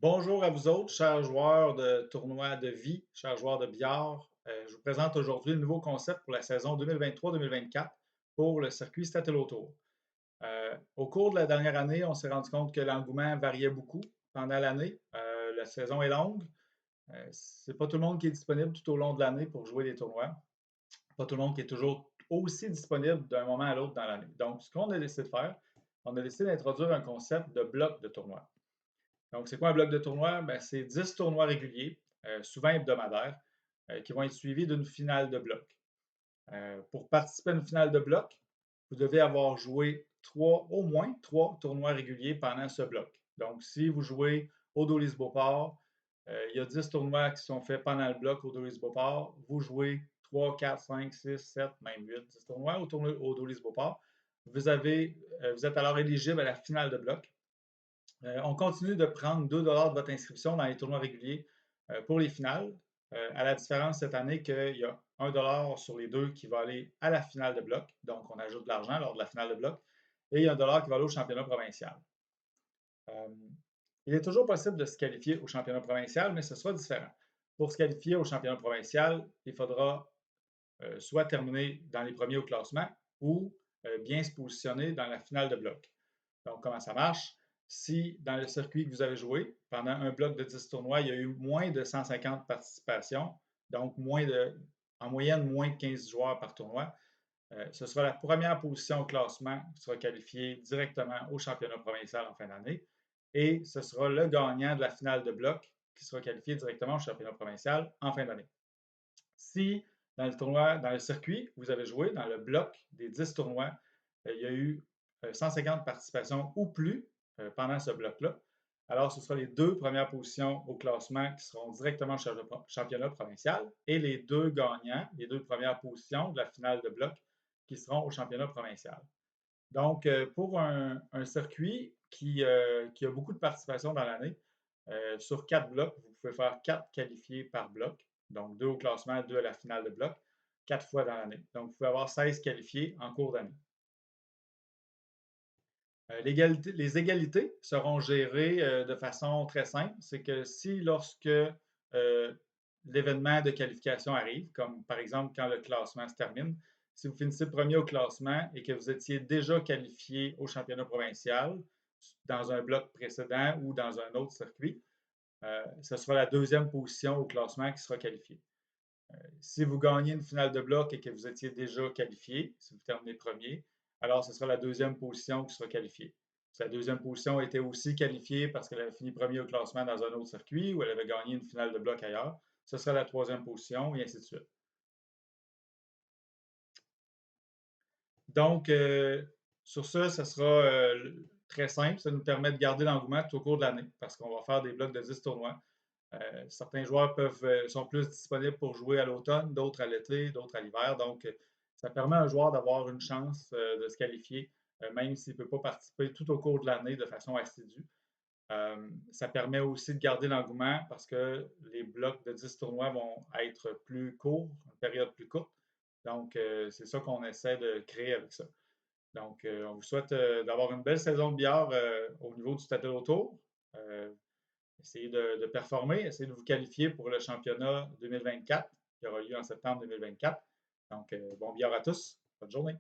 Bonjour à vous autres, chers joueurs de tournois de vie, chers joueurs de billard. Je vous présente aujourd'hui le nouveau concept pour la saison 2023-2024 pour le circuit Statelot Tour. Au cours de la dernière année, on s'est rendu compte que l'engouement variait beaucoup pendant l'année. La saison est longue. C'est pas tout le monde qui est disponible tout au long de l'année pour jouer des tournois. Pas tout le monde qui est toujours aussi disponible d'un moment à l'autre dans l'année. Donc, ce qu'on a décidé de faire, on a décidé d'introduire un concept de bloc de tournoi. Donc, c'est quoi un bloc de tournoi? Ben, c'est 10 tournois réguliers, souvent hebdomadaires, qui vont être suivis d'une finale de bloc. Pour participer à une finale de bloc, vous devez avoir joué au moins trois tournois réguliers pendant ce bloc. Donc, si vous jouez au Dolis Beauport, il y a 10 tournois qui sont faits pendant le bloc au Dolis Beauport. Vous jouez 3, 4, 5, 6, 7, même 8, 10 tournois au Dolis Beauport. Vous êtes alors éligible à la finale de bloc. On continue de prendre 2 de votre inscription dans les tournois réguliers pour les finales, à la différence cette année qu'il y a 1 sur les deux qui va aller à la finale de bloc. Donc, on ajoute de l'argent lors de la finale de bloc. Et il y a 1 qui va aller au championnat provincial. Euh, il est toujours possible de se qualifier au championnat provincial, mais ce sera différent. Pour se qualifier au championnat provincial, il faudra soit terminer dans les premiers au classement ou bien se positionner dans la finale de bloc. Donc, comment ça marche? Si dans le circuit que vous avez joué, pendant un bloc de 10 tournois, il y a eu moins de 150 participations, donc en moyenne moins de 15 joueurs par tournoi, ce sera la première position au classement qui sera qualifiée directement au championnat provincial en fin d'année. Et ce sera le gagnant de la finale de bloc qui sera qualifié directement au championnat provincial en fin d'année. Si dans le circuit, vous avez joué dans le bloc des 10 tournois, il y a eu 150 participations ou plus pendant ce bloc-là. Alors, ce sera les deux premières positions au classement qui seront directement au championnat provincial et les deux gagnants, les deux premières positions de la finale de bloc qui seront au championnat provincial. Donc, pour un circuit qui a beaucoup de participation dans l'année, sur 4 blocs, vous pouvez faire 4 qualifiés par bloc. Donc, 2 au classement, 2 à la finale de bloc, 4 fois dans l'année. Donc, vous pouvez avoir 16 qualifiés en cours d'année. Les égalités seront gérées de façon très simple. C'est que si lorsque l'événement de qualification arrive, comme par exemple quand le classement se termine, si vous finissez premier au classement et que vous étiez déjà qualifié au championnat provincial dans un bloc précédent ou dans un autre circuit, ce sera la deuxième position au classement qui sera qualifiée. Si vous gagnez une finale de bloc et que vous étiez déjà qualifié, si vous terminez premier, alors ce sera la deuxième position qui sera qualifiée. Si la deuxième position était aussi qualifiée parce qu'elle avait fini premier au classement dans un autre circuit ou elle avait gagné une finale de bloc ailleurs, ce sera la troisième position et ainsi de suite. Donc, sur ça sera très simple. Ça nous permet de garder l'engouement tout au cours de l'année parce qu'on va faire des blocs de 10 tournois. Certains joueurs sont plus disponibles pour jouer à l'automne, d'autres à l'été, d'autres à l'hiver. Donc, ça permet à un joueur d'avoir une chance de se qualifier, même s'il ne peut pas participer tout au cours de l'année de façon assidue. Ça permet aussi de garder l'engouement parce que les blocs de 10 tournois vont être plus courts, une période plus courte. Donc, c'est ça qu'on essaie de créer avec ça. Donc, on vous souhaite d'avoir une belle saison de billard au niveau du Stade Tour. Essayez de performer, essayez de vous qualifier pour le championnat 2024 qui aura lieu en septembre 2024. Donc, bon billard à tous. Bonne journée.